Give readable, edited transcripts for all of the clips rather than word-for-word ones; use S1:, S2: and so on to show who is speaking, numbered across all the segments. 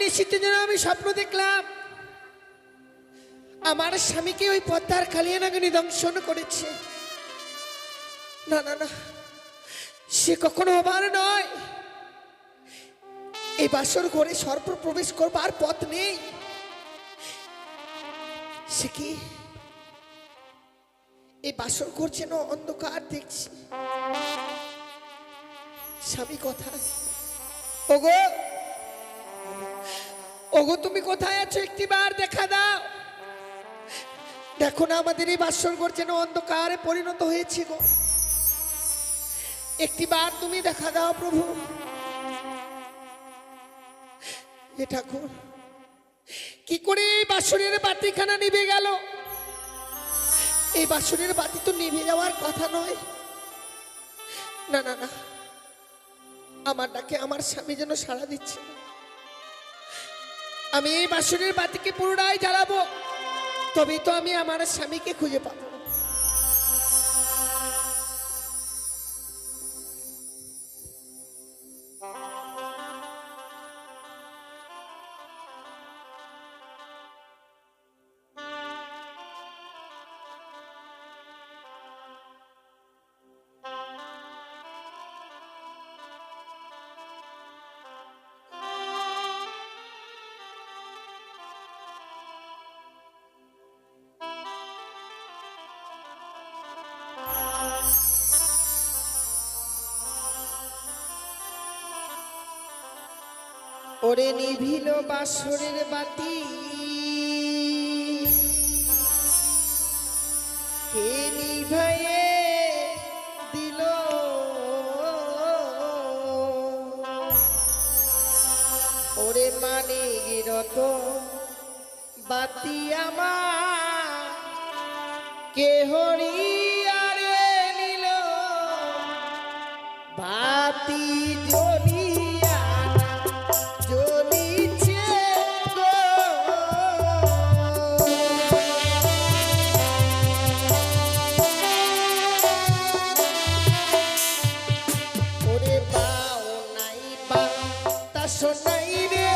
S1: নিশীথে যেন আমি স্বপ্ন দেখলাম আমার স্বামীকে ওই পদ্মার কালিয়া নাগিনী দংশন করেছে। না না না, সে কখনো হবার নয়। এই বাসর ঘরে সর্প প্রবেশ করবার পথ নেই। সে কি এই বাসর ঘর যেন অন্ধকার দেখছি। স্বামী কোথায়? ওগো ওগো, তুমি কোথায় আছো? একটিবার দেখা দাও। দেখো না আমাদের এই বাসর ঘর যেন অন্ধকারে পরিণত হয়েছে গো। একটিবার তুমি দেখা দাও প্রভু। এ ঠাকুর, কি করে এই বাসরের বাতিখানা নিভে গেল? এই বাসরের বাতি তো নিভে যাওয়ার কথা নয়। না না না, আমার ডাকে আমার স্বামী যেন সাড়া দিচ্ছে। আমি এই বাসরের বাতিকে পুনরায় জ্বালাবো, তবেই তো আমি আমার স্বামীকে খুঁজে পাবো। ওরে নিভিল বাসরের বাতি, কে নিভায়ে দিল? ওরে মানিক রতন বাতি আমার কে হরিয়ারে নিল? বাতি জ্বলিয়া জ্বলিছে গো, ওরে বাও নাই বা তা শোনাই রে,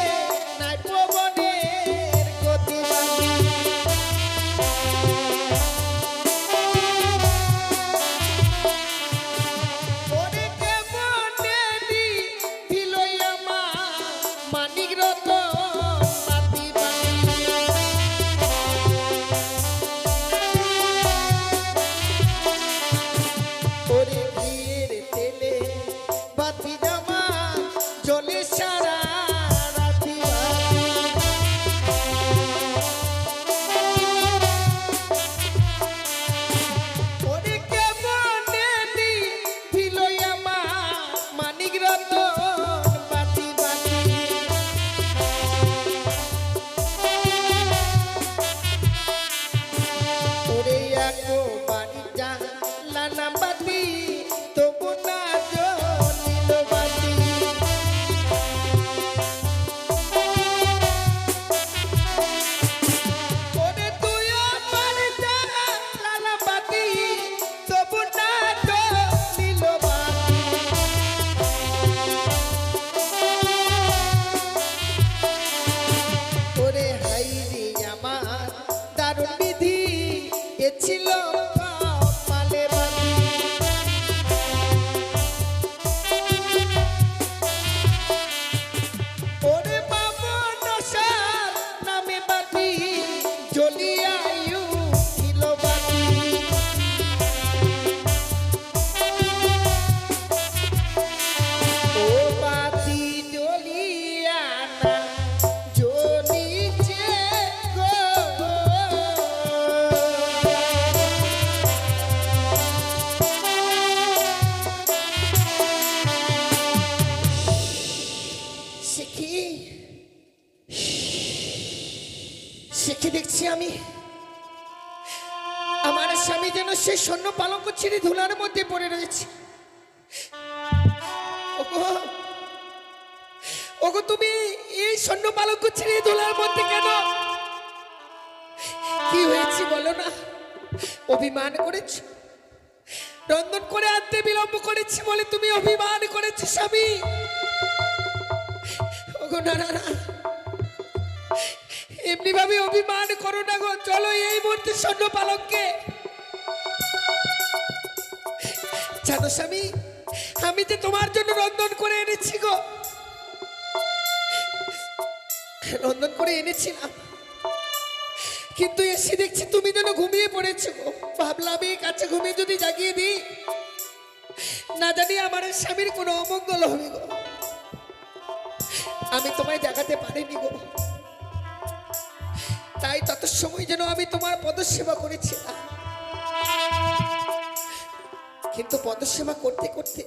S1: নাই পবনের গতিবাদী। ওরে কেমনে দিল আমার মানিক রতন বাতি বাতি। ওরে ঘিয়ের তেলে বাতি জামা জ্বলে সারা রাতি বাতি। ওরে কেমনে দিল আমার মানিক রতন বাতি বাতি। ওরে আকো বাড়ি যা লানা বাতি, তবু না জ্বলিল বাতি। ওরে তুইও বাড়ি যা লানা বাতি, তবু না জ্বলিল বাতি। ওরে হাইরে আমার দারুণ বিধি, এ ছিল কপালে বাঁধি। ওরে বামন সার নামে বাতি, জ্বলিয়া উঠিল বাতি। ও বাতি জ্বলিয়া না জ্বলিছে গো, সে কি দেখছি আমি আমার স্বামী যেন সে স্বর্ণ পালঙ্ক ছিঁড়ে ধুলার মধ্যে পড়ে রয়েছে। ওগো ওগো, তুমি এই স্বর্ণ পালঙ্ক ছিঁড়ে ধুলার মধ্যে কেন? কি হয়েছে বলো না? অভিমান করেছ, রন্ধন করে আনতে বিলম্ব করেছি বলে তুমি অভিমান করেছো স্বামী। ওগো না না না, এমনি ভাবে অভিমান করো না গো। চলো এই মুহূর্তে স্বর্ণ পালককে। জানো স্বামী, আমি যে তোমার জন্য রন্ধন করে এনেছি গো, রন্ধন করে এনেছিলাম, কিন্তু এসে দেখছি তুমি যেন ঘুমিয়ে পড়েছো গো। ভাবলাম এই কাছে ঘুমিয়ে যদি জাগিয়ে দিই, না জানি আমার স্বামীর কোনো অমঙ্গল হবে গো। আমি তোমায় জাগাতে পারিনি গো, তাই তত সময় যেন আমি তোমার পদসেবা করেছিলাম। কিন্তু পদসেবা করতে করতে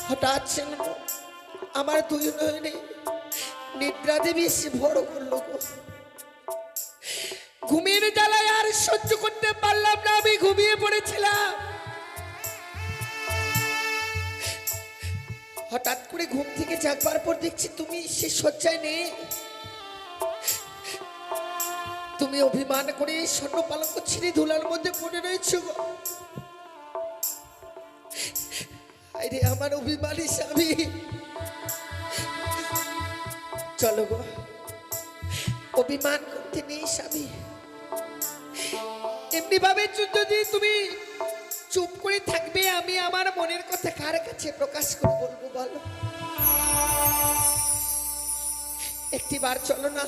S1: হঠাৎ যেন আমার দুই নয়নে নিদ্রা দেবী এসে ভর করলো গো। ঘুমিয়ে জ্বালায় আর সহ্য করতে পারলাম না, আমি ঘুমিয়ে পড়েছিলাম। হঠাৎ করে ঘুম থেকে জাগবার পর দেখছি তুমি সে শয্যায় নেই। তুমি অভিমান করে স্বর্ণ পালঙ্ক ছিঁড়ে ধুলার মধ্যে পড়ে রয়েছো গো। আরে আমার অভিমানী স্বামী, চলো গো, অভিমান করতে নেই স্বামী। এমনি ভাবে যদি তুমি চুপ করে থাকবে, আমি আমার মনের কথা কার কাছে প্রকাশ করে বলবো বলো? একটিবার চলো না,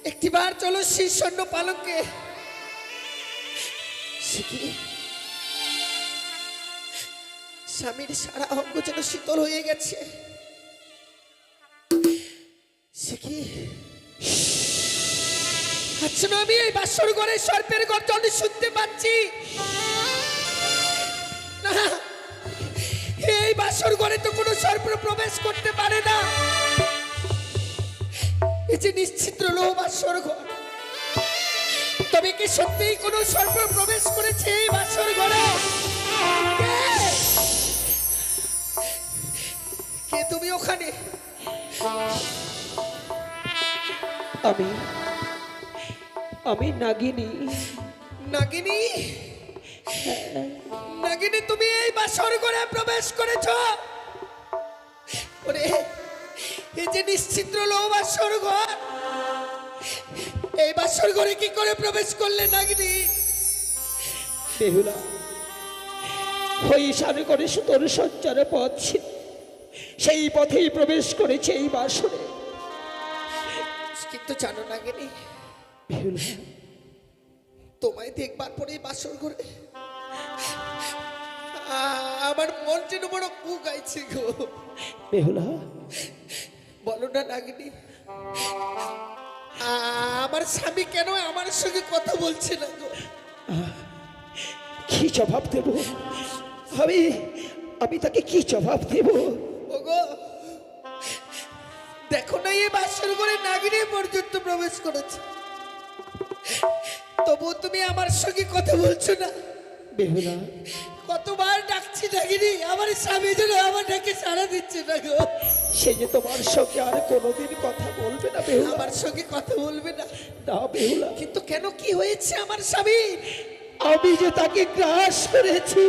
S1: একটিবার চলো সেই স্বর্ণ পালঙ্কে। স্বামীর সারা অঙ্গ যেন শীতল হয়ে গেছে। সে কি আচ্ছা, আমি এই বাসর ঘরে সর্পের গর্জন শুনতে পাচ্ছি না। এই বাসর ঘরে তো কোনো সর্প প্রবেশ করতে পারে না। এই যে নিশ্চিদ্র লো বাসর ঘর, তবে কি সত্যিই কোনো সর্প প্রবেশ করেছে এই বাসর ঘরে? কে তুমি ওখানে?
S2: আমি নাগিনী।
S1: নাগিনী? নাগিনী, তুমি এই বাসর ঘরে প্রবেশ করেছ? ওরে, এই যে নিশ্চিদ্র লো বাসর ঘর, এই বাসর ঘরে কি করে প্রবেশ করলে নাগিনী?
S2: বেহুলা, ওই সারে করে সুতোর সঞ্চার পথ ছিল, সেই পথেই প্রবেশ করেছে এই বাসরে।
S1: কিন্তু জানো নাগিনী,
S2: বেহুলা,
S1: তোমায় দেখবার পরে বাসর ঘরে আমার মন যেন বড় কু গাইছে গো।
S2: বেহুলা,
S1: বলো না নাগিনী, আমার স্বামী কেন আমার সঙ্গে কথা বলছে না গো?
S2: কি জবাব দেব আমি? আমি তাকে কি জবাব দেব?
S1: ওগো, দেখো না এই বাসর ঘরে নাগিনী পর্যন্ত প্রবেশ করেছে, তবু তুমি আমার সঙ্গে কথা বলছো না।
S2: বেহুলা,
S1: কতবার ডাকছি নাগিনী, আমার স্বামী যেন আমার ডাকে সাড়া দিচ্ছে না গো।
S2: সে যে তোমার সঙ্গে আর কোনোদিন কথা বলবে না বেহুলা।
S1: আমার সঙ্গে কথা বলবে না?
S2: না বেহুলা।
S1: কিন্তু কেন, কি হয়েছে আমার স্বামী?
S2: আমি যে তাকে গ্রাস করেছি।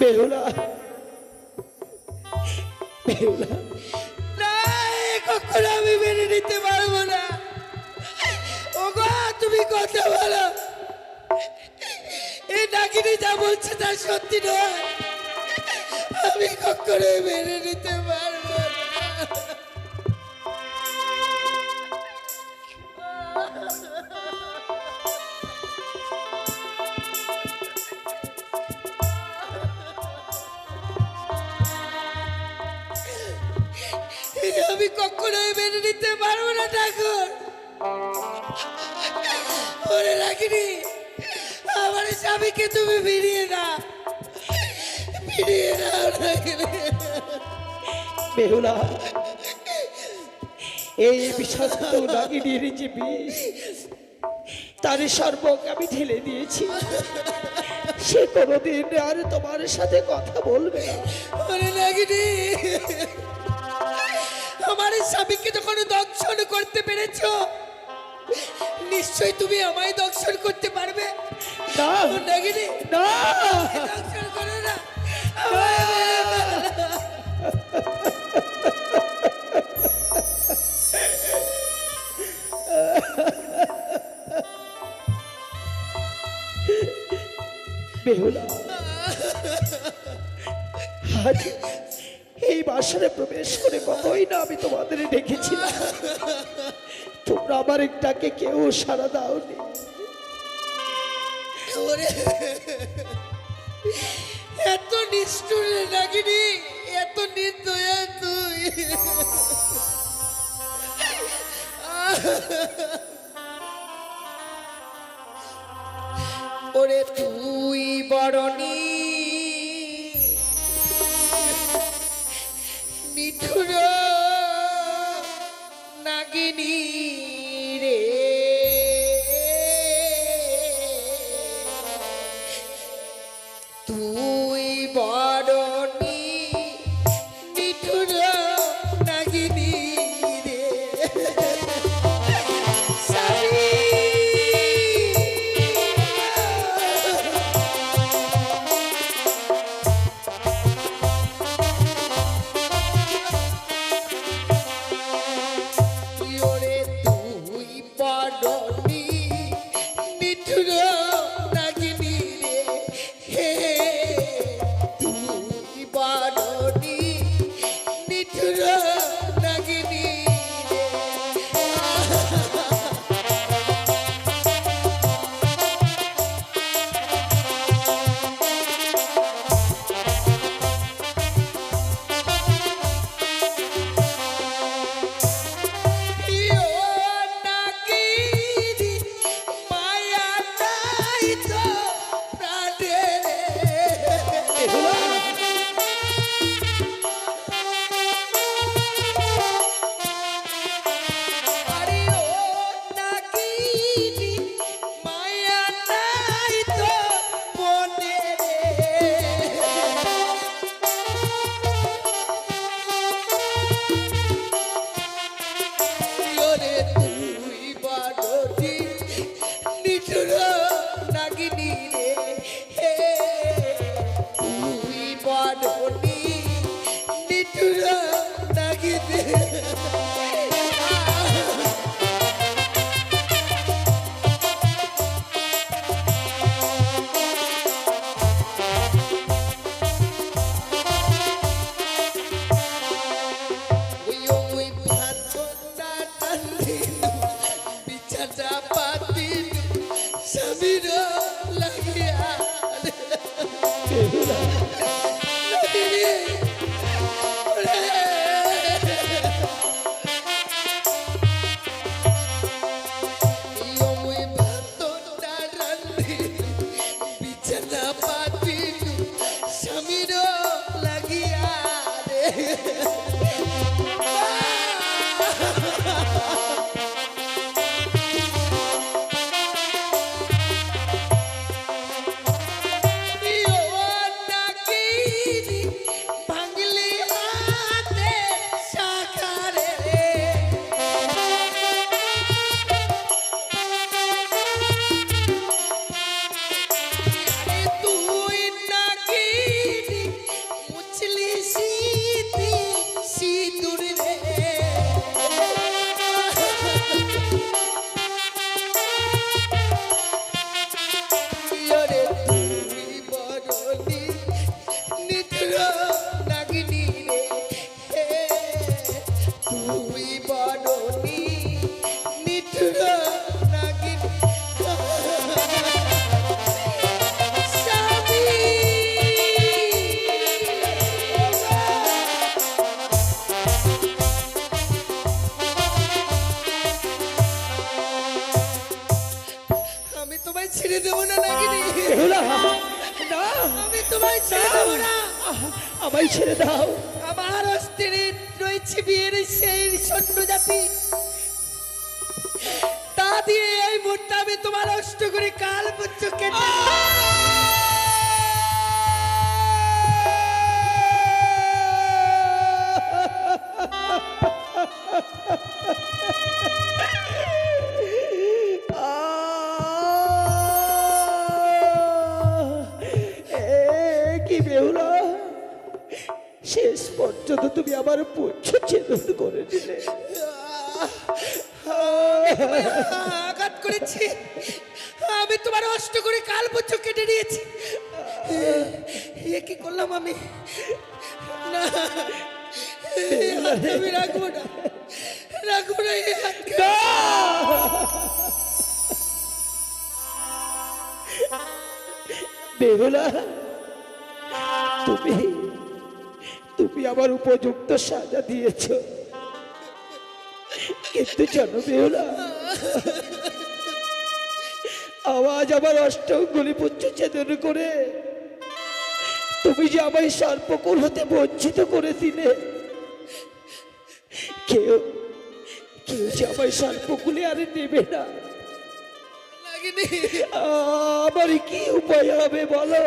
S2: বেহুলা, বেহুলা,
S1: না, কখনো আমি মেনে নিতে পারবো না। ওগো, তুমি কথা বলো, এই নাগিনী যা বলছে তা সত্যি নয়। আমি কখনো মেনে নিতে পারবো না। আমি কখনোই মেনে নিতে পারবো না ঠাকুর। ওরে নাগিনী, আমার স্বামীকে তুমি ফিরিয়ে দাও, ফিরিয়ে দাও নাগিনী।
S2: বেহুলা, এই বিষাক্ত নাগিনীর যে বিষ, তার সর্বক আমি ঢেলে দিয়েছি। সে কোনোদিন আর তোমার সাথে কথা বলবে না।
S1: ওরে নাগিনী, আমার স্বামীকে যখন দংশন করতে পেরেছো, নিশ্চয়ই তুমি আমায় দর্শন করতে পারবে।
S2: না
S1: ও নাগিনী,
S2: না
S1: দর্শন করো না, আমায় মেরে ফেলো।
S2: বেহুলা, আজ এই বাসরে প্রবেশ করে কতই না আমি তোমাদের ডেকেছিলাম, তোমরা আমার একটাকে কেউ সাড়া দাওনি।
S1: ওরে, এত নিষ্ঠুর নাগিনী, এত নির্দয়া তুই। ওরে তুই বরণী নিঠুর নাগিনী রে, তুই বরণী নিঠুর নাগিনী রে। স্বামী, ওরে তুই বরণী নিঠুর নাগিনী রে, হে তুই বরণী নিঠুর নাগিনী রে। ইয়ো নাগিনী, মায়া নাই তো প্রাণে রে।
S2: বেহুলা,
S1: আরে ও নাগিনী, মায়া নাই তো মনে রে। ওরে তুই বরণী নিঠুর নাগিনী রে, হে তুই বরণী নিঠুর নাগিনী। ওই ভাতটা টানদিল, বিছাটা পাতিল, স্বামীর লাগিয়া রে।
S2: বেহুলা,
S1: নাগিনী, ওরে। ওই ভাতটা রান্ধিল, বিছানা পাতিল, স্বামীর লাগিয়া রে। ভাঙলি হাতে শাখারে রে। আরে তুই নাগিনী, মুছলি স্মৃতি সিঁদুর রে। ওরে তুই বরণী নিঠুর নাগিনী রে, হে তুই বরণী নিঠুর নাগিনী। স্বামী, আমি তোমায় ছেড়ে দেবো না নাগিনী,
S2: বেহুলা, না
S1: আমি তোমায় ছেড়ে দেবো না।
S2: আমায় ছেড়ে দাও।
S1: আমার অস্থিরে রয়েছে বিয়ের সেই সৈন্য জাতি, তা দিয়ে এই মুহূর্তে আমি তোমার অষ্ট করে কাল পুচ্ছ কেটে
S2: কি বেহুলা, শেষ পর্যন্ত তুমি আমার পুচ্ছ ছেদন করে দিলে।
S1: আঘাত করেছি, আমি তোমার অষ্ট করে কাল পুচ্ছ কেটে নিয়েছি। এ কি করলাম আমি? না, এই হাত আমি রাখবো না, রাখবো না এই হাতকে।
S2: বেহুলা, তুমি তুমি আমার উপযুক্ত সাজা দিয়েছ, কিন্তু জানো বেহুলা, আওয়াজ আমার অষ্টগুলি পুচ্ছ ছেদন করে তুমি যে আমায় সর্পকুল হতে বঞ্চিত করে দিলে। কেউ কেউ যে আমায় সর্পকুলে আর নেবে না।
S1: নাগিনী,
S2: আমার কি উপায় হবে বলো?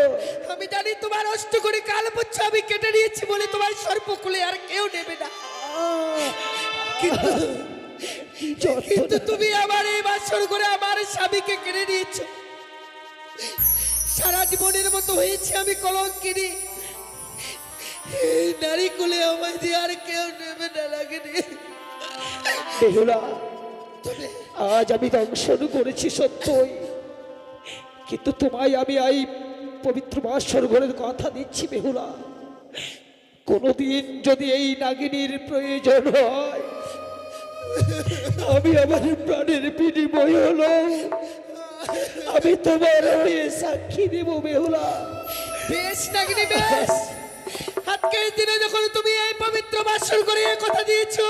S1: আমি জানি তোমার অষ্ট করে কাল পুচ্ছ আমি কেটে নিয়েছি বলে তোমার সর্পকুলে আর কেউ নেবে না। কিন্তু তুমি আমার এই বাসর করে আমার স্বামীকে কেড়ে নিয়েছো। সারা জীবনের মতো হয়েছে আমি কলঙ্কিনী। এই নারী কুলে আমায় দিয়ে আর কেউ নেবে না। লাগেনি
S2: বেহুলা, আজ আমি দংশন করেছি সত্যই, কিন্তু তোমায় আমি এই পবিত্র বাসর ঘরের কথা দিচ্ছি বেহুলা, কোনদিন যদি এই নাগিনীর প্রয়োজন হয়, আমি আমার প্রাণের বিনিময় হলো আমি তোমার হয়ে সাক্ষী দেব বেহুলা।
S1: বেশ নাগিনী, বেশ। আজকের দিনে যখন তুমি এই পবিত্র বাসর করে এই কথা দিয়েছো,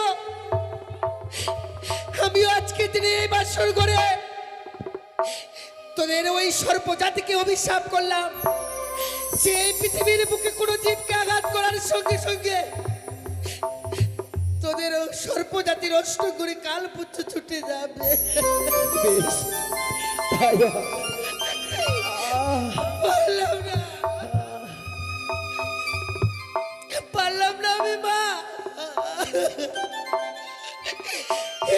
S1: আমিও আজকের দিনে এই বাসর করে তোদের ওই সর্প জাতিকে অভিশাপ করলাম যে এই পৃথিবীর বুকে কোনো জীবকে আঘাত করার সঙ্গে সঙ্গে তোদের সর্প জাতির অষ্ট করে কাল পুচ্ছ ছুটে যাবে।
S2: বেশ, তাই হোক।
S1: পারলাম না, পারলাম না আমি মা।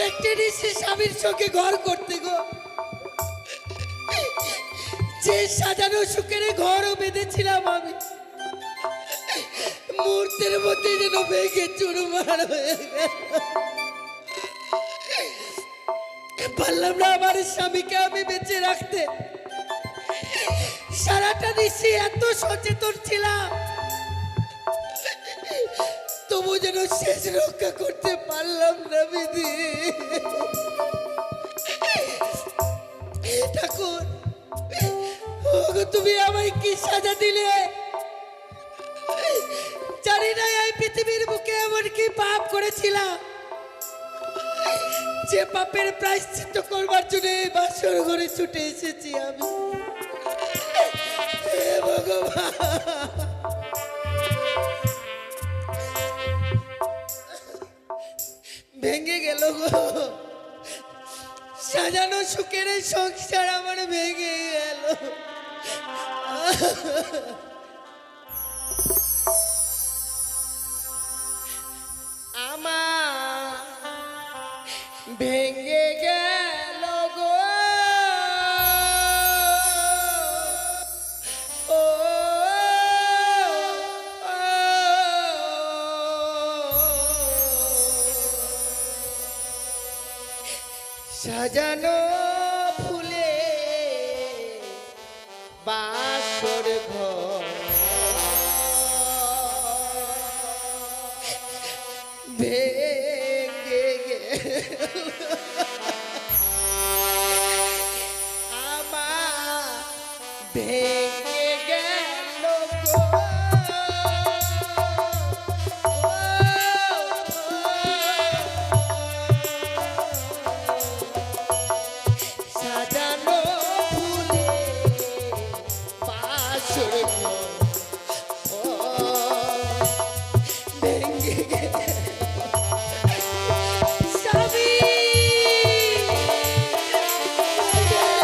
S1: একটি নিঃশ্বাস স্বামীর সঙ্গে ঘর করতে গো, যে সাজানো সুখের ঘরও বেঁধেছিলাম আমি, মুহূর্তের মধ্যে যেন ভেঙে চুরমার হয়ে গেল। পারলাম না আমার স্বামীকে আমি বেঁচে রাখতে। সারাটা নিশি এত সচেতন ছিলাম, তবু যেন শেষ রক্ষা করতে পারলাম না বিধি। ঠাকুর, ওগো তুমি আমায় কি সাজা দিলে? জানি না এই পৃথিবীর বুকে এমন কি পাপ করেছিলাম যে পাপের প্রায়শ্চিত্ত করবার জন্য এই বাসর ঘরে ছুটে এসেছি আমি। হে ভগবান, ভেঙে গেল গো সাজানো সুখের সংসার, আমার ভেঙে গেল। আমার ভেঙে গেল গো ও, সাজানো ফুলে বাসর ঘর ভেঙে গেল আমার, ভেঙে গেল গো। সাজানো ফুলে বাসর ঘর ভেঙে গেল। স্বামী, কেউ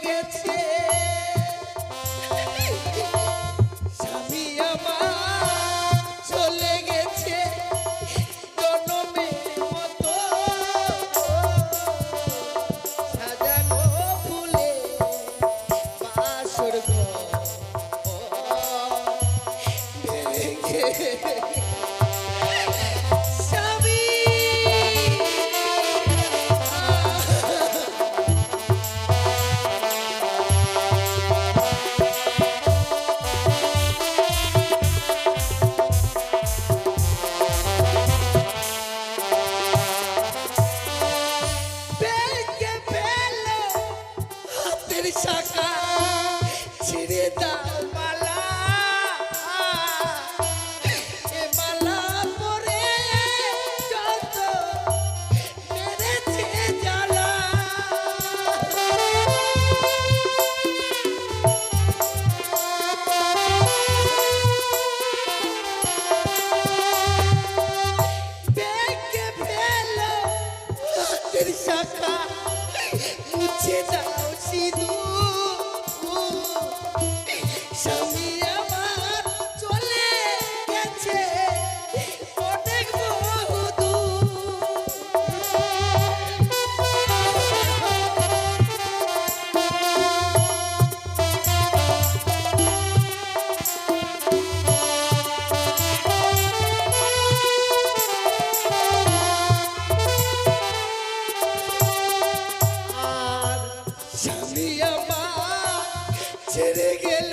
S1: গেছে, স্বামী আমার চলে গেছে জনমের মতো সাজানো ফুলে বাসর ঘর ভেঙে স্বামী ভেঙে ফেলো হাতের শাখা, ছিঁড়ে দাও মালা, এ মালা পরে যত মেরেছে জ্বালা। ভেঙে ফেলো হাতের শাখা, মুছে দাও সিঁদুর, স্বামী আমার চলে গেছে অনেক আর স্বামী আমার ছেড়ে গেলে